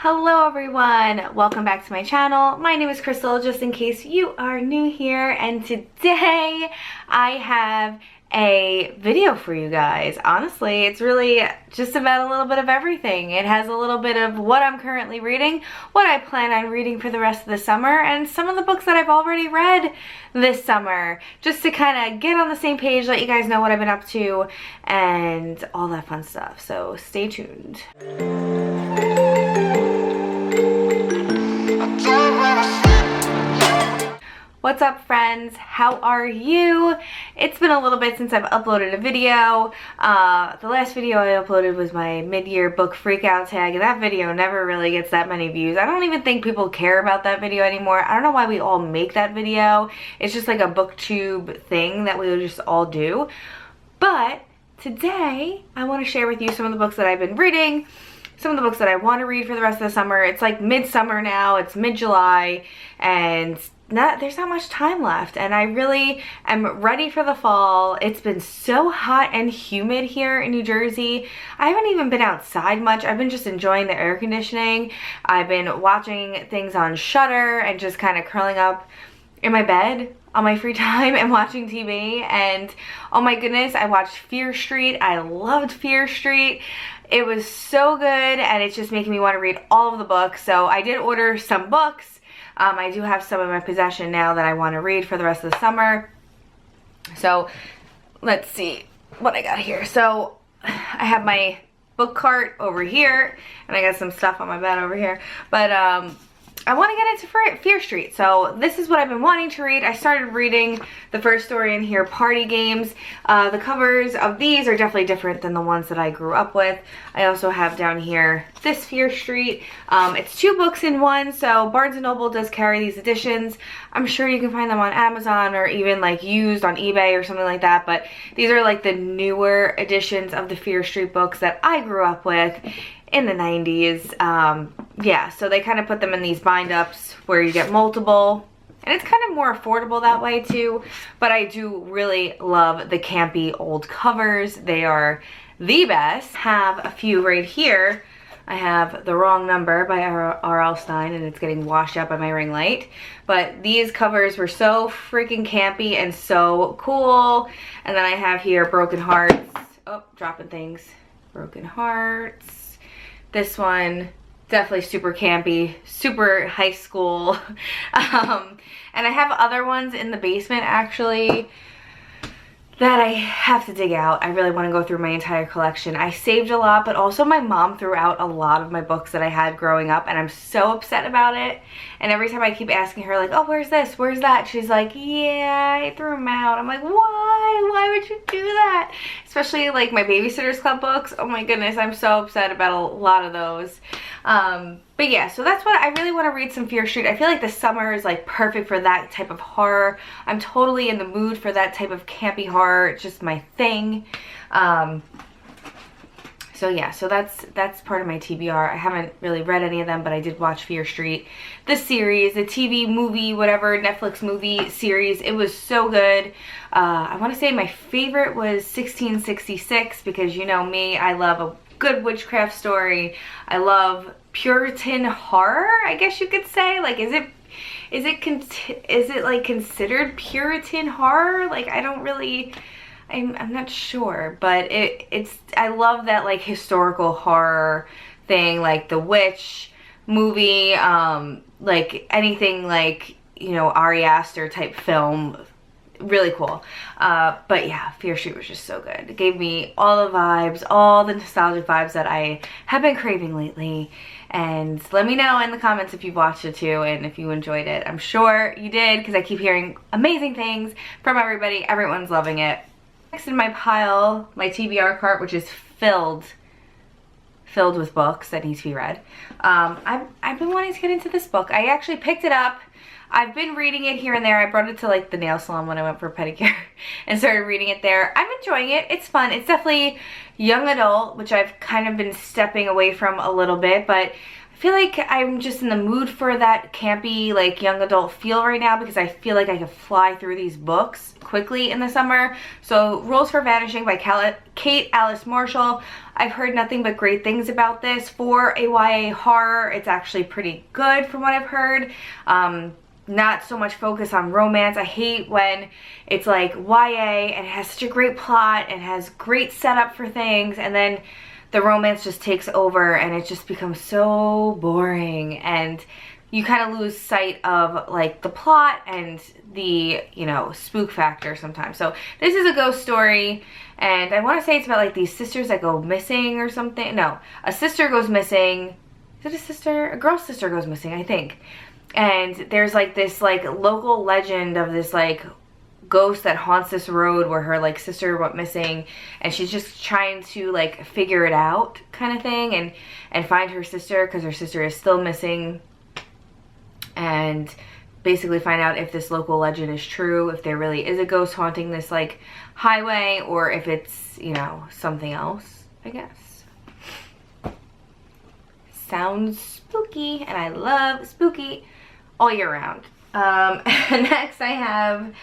Hello everyone, welcome back to my channel. My name is Krystle, just in case you are new here, and today I have a video for you guys. Honestly, it's really just about a little bit of everything. It has a little bit of what I'm currently reading, what I plan on reading for the rest of the summer, and some of the books that I've already read this summer, just to kind of get on the same page, let you guys know what I've been up to, and all that fun stuff. So stay tuned. What's up, friends? How are you? It's been a little bit since I've uploaded a video. The last video I uploaded was my mid-year book freakout tag, and that video never really gets that many views. I don't even think people care about that video anymore. I don't know why we all make that video. It's just like a booktube thing that we just all do. But today I want to share with you some of the books that I've been reading, some of the books that I want to read for the rest of the summer. It's like midsummer now, it's mid-July, and there's not much time left, and I really am ready for the fall. It's been so hot and humid here in New Jersey. I haven't even been outside much. I've been just enjoying the air conditioning. I've been watching things on Shudder and just kind of curling up in my bed on my free time and watching TV. And oh my goodness, I watched Fear Street. I loved Fear Street. It was so good, and it's just making me want to read all of the books. So I did order some books. I do have some in my possession now that I want to read for the rest of the summer. So let's see what I got here. So I have my book cart over here, and I got some stuff on my bed over here. But I want to get into Fear Street. So this is what I've been wanting to read. I started reading the first story in here, Party Games. The covers of these are definitely different than the ones that I grew up with. I also have down here this Fear Street. It's 2 books in one, so Barnes & Noble does carry these editions. I'm sure you can find them on Amazon or even like used on eBay or something like that, but these are like the newer editions of the Fear Street books that I grew up with in the 90s. Yeah, so they kind of put them in these bind-ups where you get multiple, and it's kind of more affordable that way too. But I do really love the campy old covers. They are the best. Have a few right here. I have The Wrong Number by R.L. Stine, and it's getting washed out by my ring light. But these covers were so freaking campy and so cool. And then I have here Broken Hearts. Oh, dropping things. Broken Hearts. This one, definitely super campy, super high school. And I have other ones in the basement actually that I have to dig out. I really want to go through my entire collection. I saved a lot, but also my mom threw out a lot of my books that I had growing up, and I'm so upset about it. And every time I keep asking her like, oh, where's this, where's that, she's like, yeah, I threw them out. I'm like, why would you do that? Especially like my Babysitter's Club books. Oh my goodness, I'm so upset about a lot of those. But yeah, so that's what I really want to read, some Fear Street. I feel like the summer is like perfect for that type of horror. I'm totally in the mood for that type of campy horror. It's just my thing. So yeah, so that's part of my TBR. I haven't really read any of them, but I did watch Fear Street, the series, the TV movie, whatever, Netflix movie series. It was so good. I want to say my favorite was 1666, because you know me, I love a good witchcraft story. I love Puritan horror, I guess you could say. Like, is it like considered Puritan horror? Like, I don't really, I'm not sure, but I love that like historical horror thing, like The Witch movie, like anything like, you know, Ari Aster type film. Really cool. But yeah, Fear Street was just so good. It gave me all the vibes, all the nostalgic vibes that I have been craving lately. And let me know in the comments if you've watched it too and if you enjoyed it. I'm sure you did, because I keep hearing amazing things from everybody. Everyone's loving it. Next in my pile, my TBR cart, which is filled with books that need to be read. I've been wanting to get into this book. I actually picked it up. I've been reading it here and there. I brought it to like the nail salon when I went for a pedicure and started reading it there. I'm enjoying it. It's fun. It's definitely young adult, which I've kind of been stepping away from a little bit, but I I feel like I'm just in the mood for that campy, like, young adult feel right now, because I feel like I can fly through these books quickly in the summer. So Rules for Vanishing by Kate Alice Marshall. I've heard nothing but great things about this. For a YA horror, it's actually pretty good from what I've heard. Not so much focus on romance. I hate when it's like YA and it has such a great plot and has great setup for things, and then the romance just takes over and it just becomes so boring, and you kind of lose sight of like the plot and the, you know, spook factor sometimes. So this is a ghost story, and I want to say it's about like these sisters that go missing or something. No, a sister goes missing. Is it a sister? A girl's sister goes missing, I think. And there's like this like local legend of this like ghost that haunts this road where her like sister went missing, and she's just trying to like figure it out kind of thing, and find her sister because her sister is still missing, and basically find out if this local legend is true, if there really is a ghost haunting this like highway, or if it's, you know, something else, I guess. Sounds spooky, and I love spooky all year round. Next I have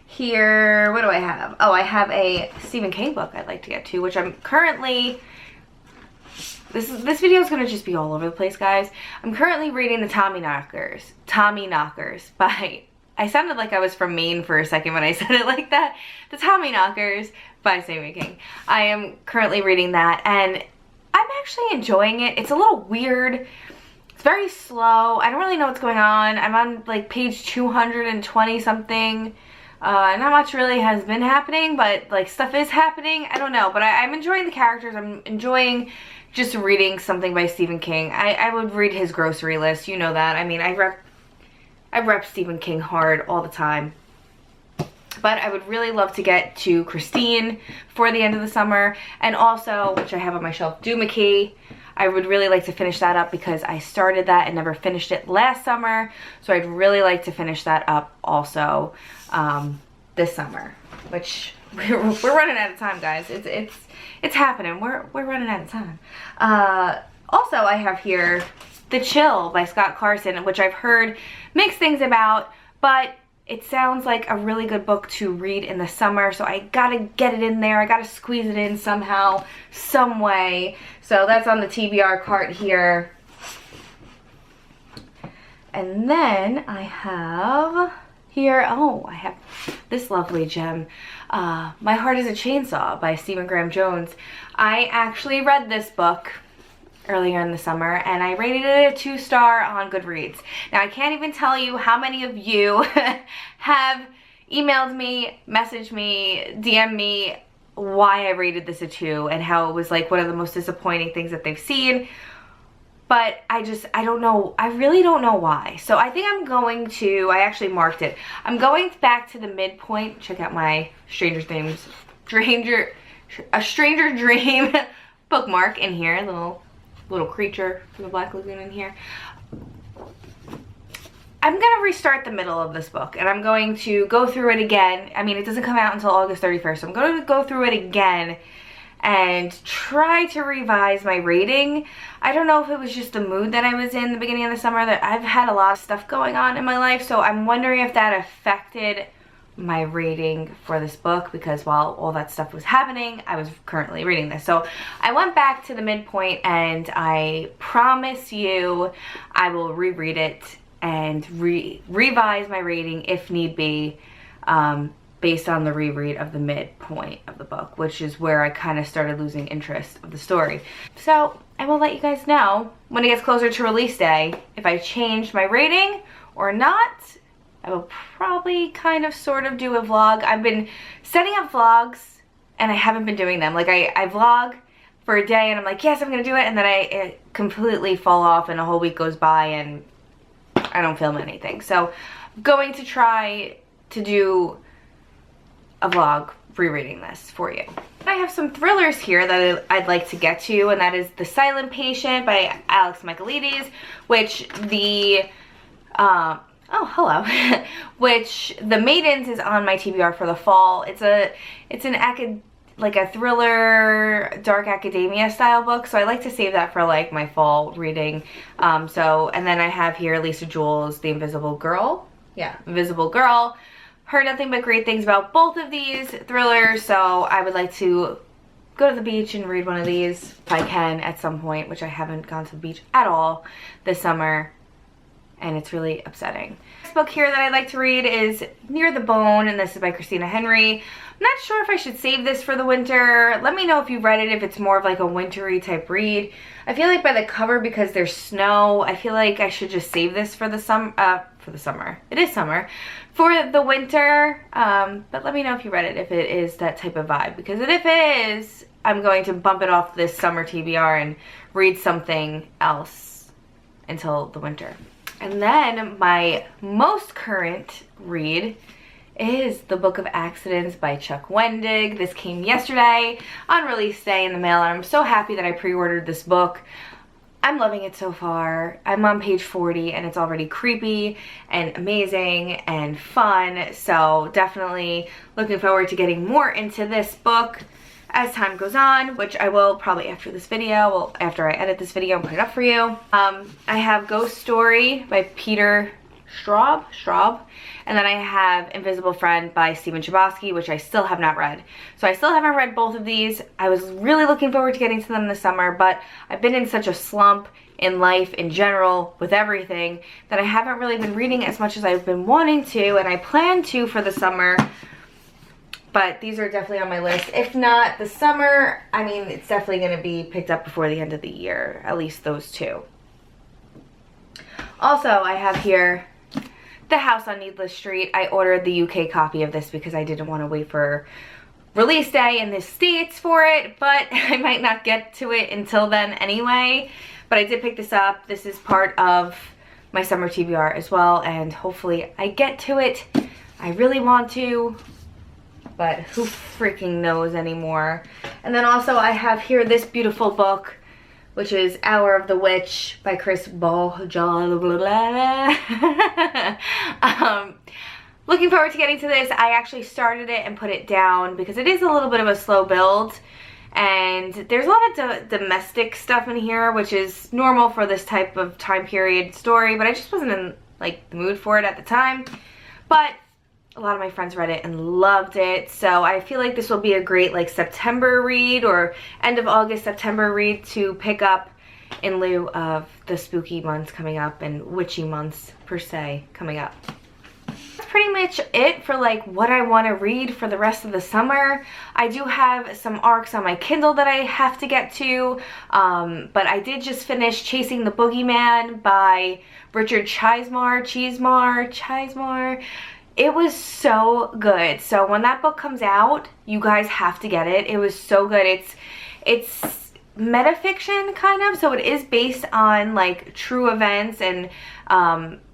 here, what do I have? Oh, I have a Stephen King book I'd like to get to, which I'm currently, this video is going to just be all over the place, guys. I'm currently reading the Tommy Knockers by, I sounded like I was from Maine for a second when I said it like that. The Tommy Knockers by Stephen King. I am currently reading that, and I'm actually enjoying it. It's a little weird. It's very slow. I don't really know what's going on. I'm on like page 220 something. Not much really has been happening, but like stuff is happening. I don't know, but I'm enjoying the characters. I'm enjoying just reading something by Stephen King. I would read his grocery list. You know that. I mean, I rep Stephen King hard all the time. But I would really love to get to Krystle for the end of the summer. And also, which I have on my shelf, Doohickey. I would really like to finish that up because I started that and never finished it last summer. So I'd really like to finish that up also this summer. Which we're running out of time, guys. It's happening. We're running out of time. Also, I have here The Chill by Scott Carson, which I've heard mixed things about, but it sounds like a really good book to read in the summer, so I gotta get it in there. I gotta squeeze it in somehow, some way. So that's on the TBR cart here. And then I have here, oh, I have this lovely gem, My Heart is a Chainsaw by Stephen Graham Jones. I actually read this book earlier in the summer, and I rated it a 2-star on Goodreads. Now, I can't even tell you how many of you have emailed me, messaged me, DM'd me why I rated this a 2 and how it was like one of the most disappointing things that they've seen. But I don't know. I really don't know why. So I think I'm going to, I actually marked it. I'm going back to the midpoint. Check out my A Stranger Dream bookmark in here. Little creature from the Black Lagoon in here. I'm gonna restart the middle of this book, and I'm going to go through it again. I mean, it doesn't come out until August 31st, so I'm going to go through it again and try to revise my rating. I don't know if it was just the mood that I was in the beginning of the summer, that I've had a lot of stuff going on in my life, so I'm wondering if that affected my rating for this book, because while all that stuff was happening, I was currently reading this. So I went back to the midpoint, and I promise you I will reread it and revise my rating if need be, based on the reread of the midpoint of the book, which is where I kind of started losing interest of the story. So I will let you guys know when it gets closer to release day if I changed my rating or not. I will probably kind of sort of do a vlog. I've been setting up vlogs and I haven't been doing them. Like I vlog for a day and I'm like, yes, I'm gonna do it, and then I completely fall off and a whole week goes by and I don't film anything. So I'm going to try to do a vlog rereading this for you. I have some thrillers here that I'd like to get to, and that is The Silent Patient by Alex Michaelides, which the oh, hello. Which The Maidens is on my TBR for the fall. It's an like a thriller, dark academia style book, so I like to save that for like my fall reading. And then I have here Lisa Jewell's The Invisible Girl. Yeah, Invisible Girl. Heard nothing but great things about both of these thrillers, so I would like to go to the beach and read one of these if I can at some point, which I haven't gone to the beach at all this summer, and it's really upsetting. This book here that I'd like to read is Near the Bone, and this is by Christina Henry. I'm not sure if I should save this for the winter. Let me know if you've read it, if it's more of like a wintry type read. I feel like by the cover, because there's snow, I feel like I should just save this for the summer. It is summer. For the winter, but let me know if you read it, if it is that type of vibe. Because if it is, I'm going to bump it off this summer TBR and read something else until the winter. And then my most current read is The Book of Accidents by Chuck Wendig. This came yesterday on release day in the mail, and I'm so happy that I pre-ordered this book. I'm loving it so far. I'm on page 40 and it's already creepy and amazing and fun, so definitely looking forward to getting more into this book as time goes on, which I will probably after this video, well, after I edit this video and put it up for you. I have Ghost Story by Peter Straub, and then I have Invisible Friend by Stephen Chbosky, which I still have not read. So I still haven't read both of these. I was really looking forward to getting to them this summer, but I've been in such a slump in life in general with everything that I haven't really been reading as much as I've been wanting to, and I plan to for the summer. But these are definitely on my list. If not the summer, I mean, it's definitely going to be picked up before the end of the year, at least those two. Also, I have here The House on Needless Street. I ordered the UK copy of this because I didn't want to wait for release day in the States for it, but I might not get to it until then anyway. But I did pick this up. This is part of my summer TBR as well, and hopefully I get to it. I really want to, but who freaking knows anymore. And then also I have here this beautiful book, which is Hour of the Witch by Krystle. Looking forward to getting to this. I actually started it and put it down because it is a little bit of a slow build, and there's a lot of domestic stuff in here, which is normal for this type of time period story, but I just wasn't in like the mood for it at the time. But a lot of my friends read it and loved it, so I feel like this will be a great like September read or end of August, September read to pick up in lieu of the spooky months coming up and witchy months per se coming up. That's pretty much it for like what I want to read for the rest of the summer. I do have some arcs on my Kindle that I have to get to, but I did just finish Chasing the Boogeyman by Richard Chizmar. It was so good. So when that book comes out, you guys have to get it. It was so good. It's metafiction kind of, so it is based on like true events and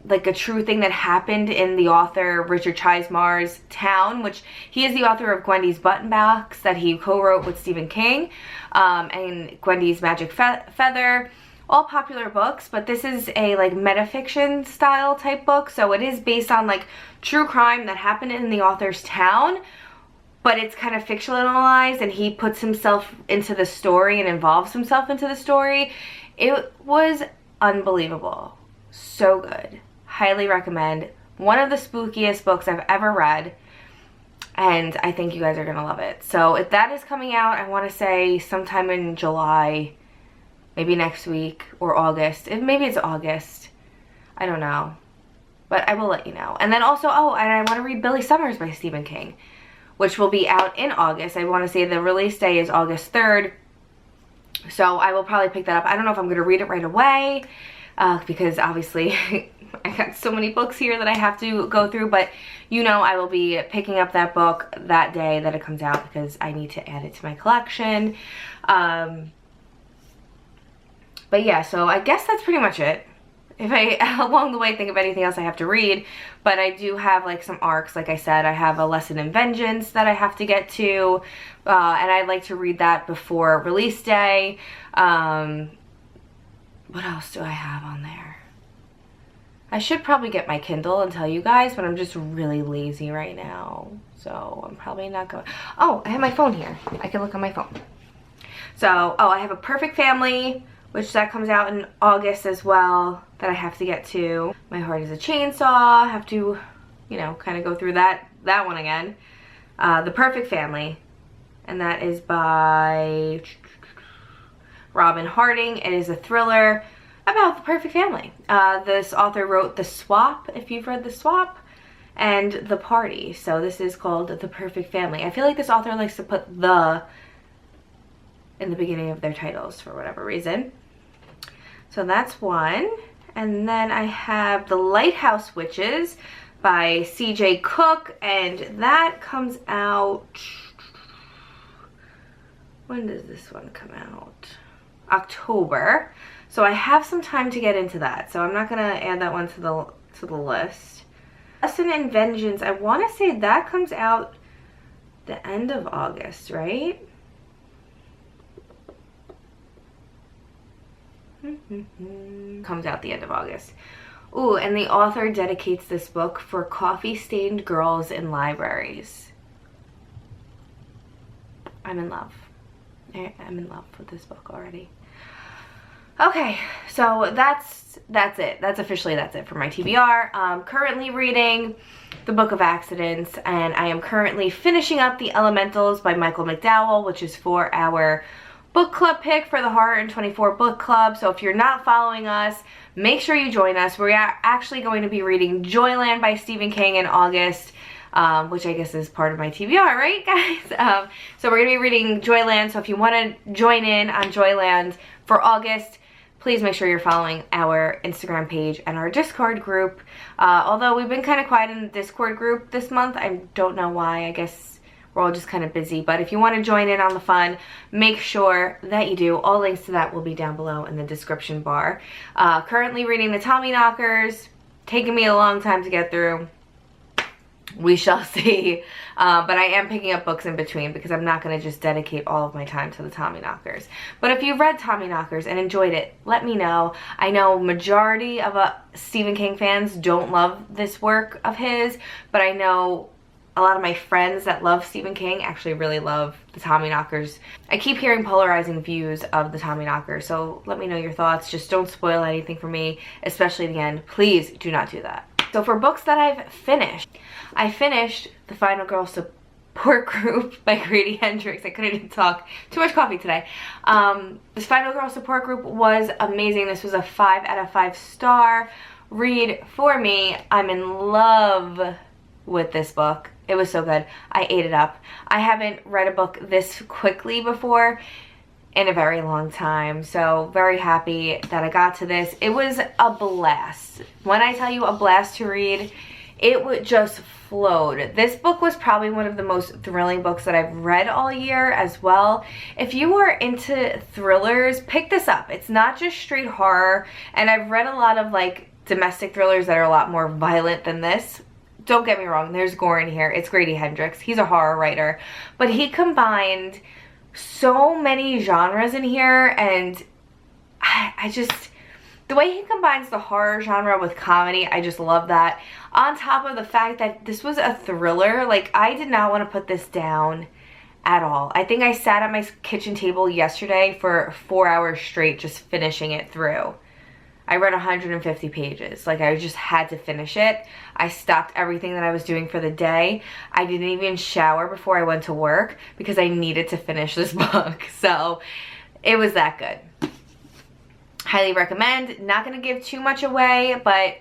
like a true thing that happened in the author Richard Chizmar's town, which he is the author of Gwendy's Button Box that he co-wrote with Stephen King, and Gwendy's Magic Feather. All popular books, but this is a like metafiction style type book, so it is based on like true crime that happened in the author's town, but it's kind of fictionalized and he puts himself into the story and involves himself into the story. It was unbelievable. So good. Highly recommend. One of the spookiest books I've ever read, and I think you guys are gonna love it. So if that is coming out, I want to say sometime in July, maybe next week, or August. Maybe it's August. I don't know. But I will let you know. And then also, oh, and I want to read Billy Summers by Stephen King, which will be out in August. I want to say the release day is August 3rd. So I will probably pick that up. I don't know if I'm going to read it right away, because obviously I got so many books here that I have to go through. But you know I will be picking up that book that day that it comes out because I need to add it to my collection. But yeah, so I guess that's pretty much it. If I, along the way, think of anything else I have to read, but I do have like some arcs. Like I said, I have A Lesson in Vengeance that I have to get to, and I'd like to read that before release day. What else do I have on there? I should probably get my Kindle and tell you guys, but I'm just really lazy right now. So I'm probably not going. Oh, I have my phone here. I can look on my phone. So, oh, I have A Perfect Family, which that comes out in August as well, that I have to get to. My Heart is a Chainsaw. I have to, you know, kind of go through that one again. The Perfect Family, and that is by Robin Harding. It is a thriller about the perfect family. This author wrote The Swap, if you've read The Swap, and The Party. So this is called The Perfect Family. I feel like this author likes to put the in the beginning of their titles for whatever reason. So that's one. And then I have The Lighthouse Witches by C.J. Cook, and that comes out, when does this one come out? October. So I have some time to get into that, so I'm not gonna add that one to the list. Lesson in Vengeance, I want to say that comes out the end of August, right? Comes out the end of August. Ooh, and the author dedicates this book for coffee-stained girls in libraries. I'm in love. I'm in love with this book already. Okay, so that's it. That's it for my TBR. I'm currently reading The Book of Accidents, and I am currently finishing up The Elementals by Michael McDowell, which is for our book club pick for the Horror in 24 book club. So if you're not following us, make sure you join us. We are actually going to be reading Joyland by Stephen King in August, which I guess is part of my TBR, right, guys? So we're going to be reading Joyland. So if you want to join in on Joyland for August, please make sure you're following our Instagram page and our Discord group. Although we've been kind of quiet in the Discord group this month. I don't know why. I guess we're all just kind of busy. But if you want to join in on the fun, make sure that you do. All links to that will be down below in the description bar. Currently reading the Tommyknockers. Taking me a long time to get through. We shall see. But I am picking up books in between because I'm not going to just dedicate all of my time to the Tommyknockers. But if you've read Tommyknockers and enjoyed it, let me know. I know majority of Stephen King fans don't love this work of his, but I know a lot of my friends that love Stephen King actually really love the Tommyknockers. I keep hearing polarizing views of the Tommyknockers, so let me know your thoughts. Just don't spoil anything for me, especially the end. Please do not do that. So for books that I've finished, I finished The Final Girl Support Group by Grady Hendrix. I couldn't even talk. Too much coffee today. This Final Girl Support Group was amazing. This was a 5 out of 5 star read for me. I'm in love with this book. It was so good. I ate it up. I haven't read a book this quickly before in a very long time, so very happy that I got to this. It was a blast. When I tell you a blast to read, it would just flowed. This book was probably one of the most thrilling books that I've read all year as well. If you are into thrillers, pick this up. It's not just straight horror, and I've read a lot of like domestic thrillers that are a lot more violent than this. Don't get me wrong, there's gore in here. It's Grady Hendrix. He's a horror writer, but he combined so many genres in here, and I just, the way he combines the horror genre with comedy, I just love that. On top of the fact that this was a thriller, like I did not want to put this down at all. I think I sat at my kitchen table yesterday for 4 hours straight just finishing it through. I read 150 pages. Like, I just had to finish it. I stopped everything that I was doing for the day. I didn't even shower before I went to work because I needed to finish this book. So it was that good. Highly recommend. Not going to give too much away, but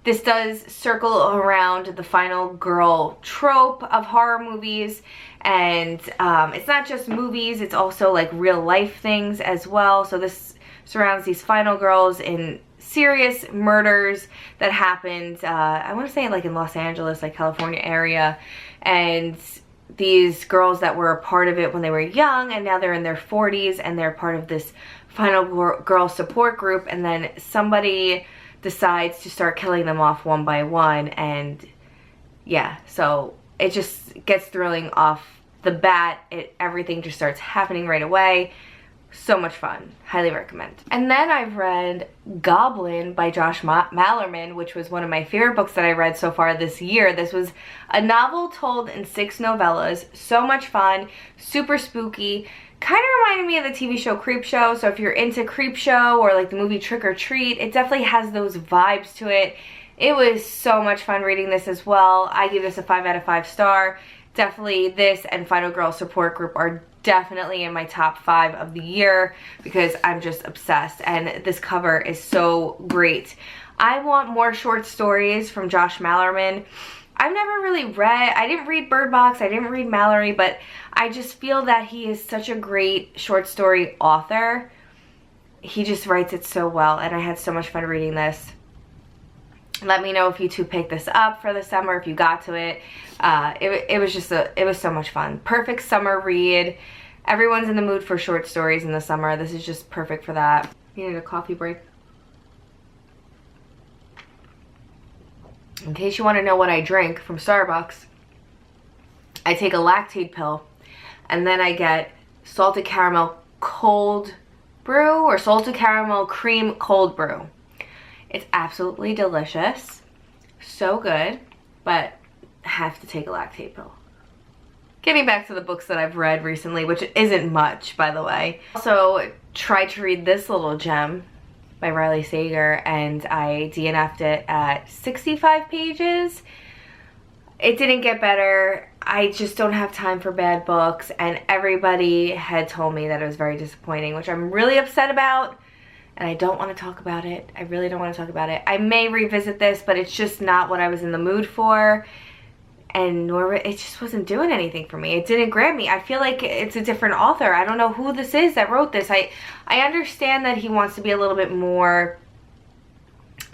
this does circle around the final girl trope of horror movies. And it's not just movies, it's also like real life things as well. So this surrounds these final girls in serious murders that happened, I want to say like in Los Angeles, like California area, and these girls that were a part of it when they were young, and now they're in their 40s and they're part of this final girl support group, and then somebody decides to start killing them off one by one, and yeah, so it just gets thrilling off the bat. Everything just starts happening right away. So much fun. Highly recommend. And then I've read Goblin by Josh Malerman, which was one of my favorite books that I read so far this year. This was a novel told in 6 novellas. So much fun. Super spooky. Kind of reminded me of the TV show Creepshow. So if you're into Creepshow or like the movie Trick or Treat, it definitely has those vibes to it. It was so much fun reading this as well. I give this a 5 out of 5 star. Definitely this and Final Girl Support Group are definitely in my top 5 of the year because I'm just obsessed, and this cover is so great. I want more short stories from Josh Malerman. I've never really read, I didn't read Bird Box, I didn't read Mallory, but I just feel that he is such a great short story author. He just writes it so well, and I had so much fun reading this. Let me know if you two picked this up for the summer, if you got to it. It was so much fun. Perfect summer read. Everyone's in the mood for short stories in the summer. This is just perfect for that. You need a coffee break? In case you want to know what I drink from Starbucks, I take a lactate pill, and then I get salted caramel cold brew or salted caramel cream cold brew. It's absolutely delicious. So good, but I have to take a lactate pill. Getting back to the books that I've read recently, which isn't much, by the way. Also tried to read this little gem by Riley Sager, and I DNF'd it at 65 pages. It didn't get better. I just don't have time for bad books, and everybody had told me that it was very disappointing, which I'm really upset about. And I don't want to talk about it. I really don't want to talk about it. I may revisit this, but it's just not what I was in the mood for. And it just wasn't doing anything for me. It didn't grab me. I feel like it's a different author. I don't know who this is that wrote this. I understand that he wants to be a little bit more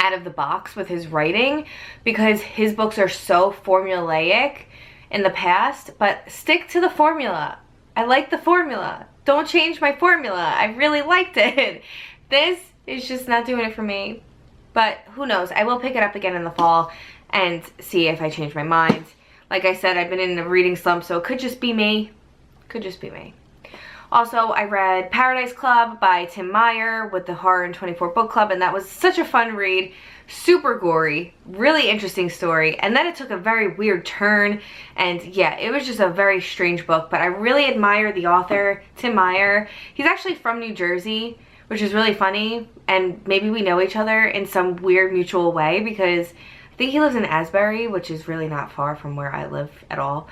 out of the box with his writing because his books are so formulaic in the past, but stick to the formula. I like the formula. Don't change my formula. I really liked it. This is just not doing it for me, but who knows? I will pick it up again in the fall and see if I change my mind. Like I said, I've been in a reading slump, so it could just be me. Could just be me. Also, I read Paradise Club by Tim Meyer with the Horror in 24 book club, and that was such a fun read. Super gory, really interesting story, and then it took a very weird turn, and yeah, it was just a very strange book, but I really admire the author, Tim Meyer. He's actually from New Jersey, which is really funny, and maybe we know each other in some weird mutual way because I think he lives in Asbury, which is really not far from where I live at all.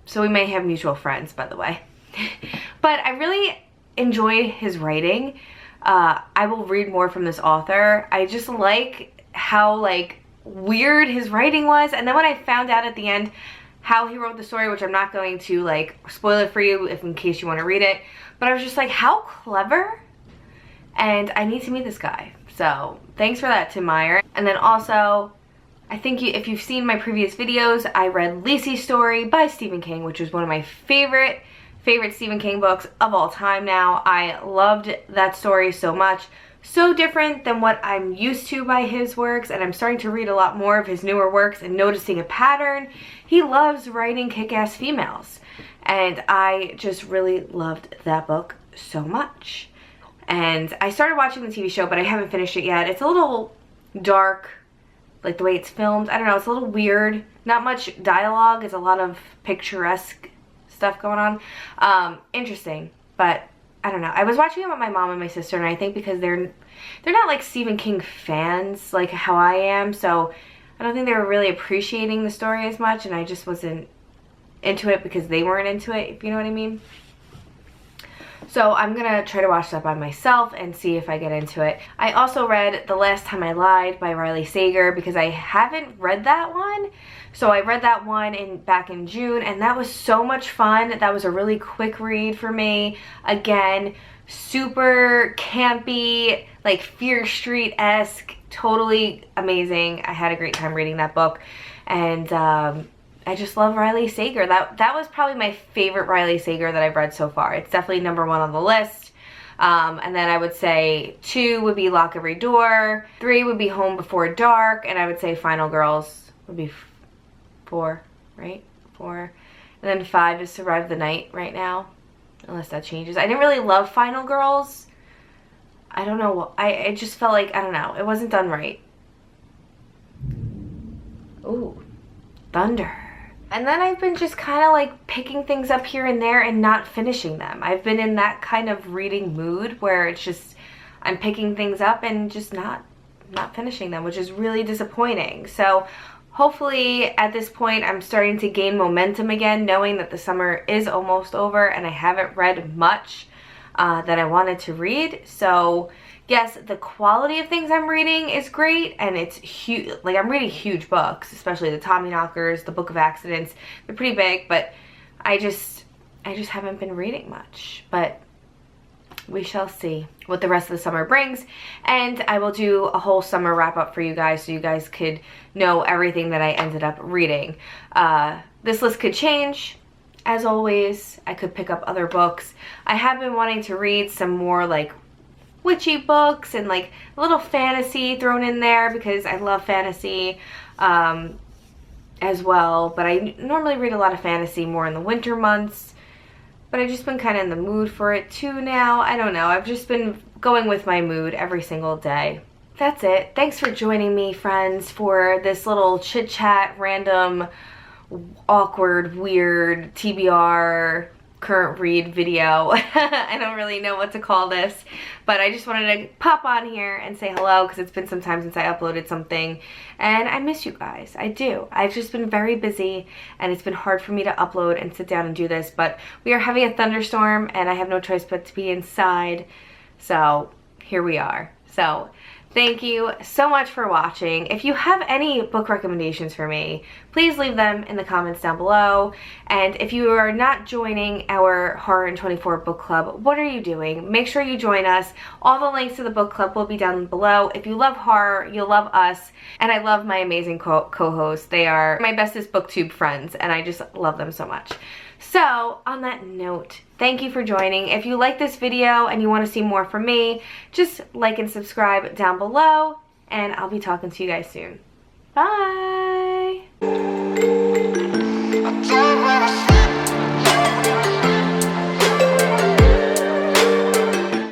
So we may have mutual friends, by the way. But I really enjoy his writing. I will read more from this author. I just like how weird his writing was, and then when I found out at the end how he wrote the story, which I'm not going to spoil it for you if in case you want to read it, but I was just like, how clever. And I need to meet this guy. So thanks for that, Tim Meyer. And then also, I think if you've seen my previous videos, I read Lacey's Story by Stephen King, which is one of my favorite Stephen King books of all time now. I loved that story so much. So different than what I'm used to by his works, and I'm starting to read a lot more of his newer works and noticing a pattern. He loves writing kick-ass females, and I just really loved that book so much. And I started watching the TV show, but I haven't finished it yet. It's a little dark, like the way it's filmed. I don't know, it's a little weird. Not much dialogue. It's a lot of picturesque stuff going on. Interesting, but I don't know. I was watching it with my mom and my sister, and I think because they're not like Stephen King fans like how I am, so I don't think they were really appreciating the story as much, and I just wasn't into it because they weren't into it, if you know what I mean. So I'm gonna try to watch that by myself and see if I get into it. I also read The Last Time I Lied by Riley Sager because I haven't read that one. So I read that one back in June, and that was so much fun. That was a really quick read for me. Again, super campy, like Fear Street-esque, totally amazing. I had a great time reading that book, and I just love Riley Sager. That was probably my favorite Riley Sager that I've read so far. It's definitely #1 on the list. And then I would say 2 would be Lock Every Door, 3 would be Home Before Dark, and I would say Final Girls would be 4, right? 4. And then 5 is Survive the Night right now. unless that changes. I didn't really love Final Girls. I don't know. It just felt like, I don't know, it wasn't done right. Ooh, thunder. And then I've been just kind of like picking things up here and there and not finishing them. I've been in that kind of reading mood where it's just, I'm picking things up and just not finishing them, which is really disappointing. So hopefully at this point I'm starting to gain momentum again, knowing that the summer is almost over and I haven't read much that I wanted to read. So yes, the quality of things I'm reading is great, and it's huge. Like, I'm reading huge books, especially the Tommyknockers, the Book of Accidents. They're pretty big, but I just haven't been reading much. But we shall see what the rest of the summer brings, and I will do a whole summer wrap up for you guys so you guys could know everything that I ended up reading. This list could change. As always, I could pick up other books. I have been wanting to read some more like witchy books and like a little fantasy thrown in there because I love fantasy as well. But I normally read a lot of fantasy more in the winter months. But I've just been kind of in the mood for it too now. I don't know. I've just been going with my mood every single day. That's it. Thanks for joining me, friends, for this little chit-chat, random, awkward, weird TBR current read video. I don't really know what to call this, but I just wanted to pop on here and say hello because it's been some time since I uploaded something, and I miss you guys. I do. I've just been very busy and it's been hard for me to upload and sit down and do this, but we are having a thunderstorm and I have no choice but to be inside, so here we are. So thank you so much for watching. If you have any book recommendations for me, please leave them in the comments down below. And if you are not joining our Horror in 24 book club, what are you doing? Make sure you join us. All the links to the book club will be down below. If you love horror, you'll love us. And I love my amazing co-hosts. They are my bestest booktube friends, and I just love them so much. So, on that note, thank you for joining. If you like this video and you want to see more from me, just like and subscribe down below, and I'll be talking to you guys soon. Bye!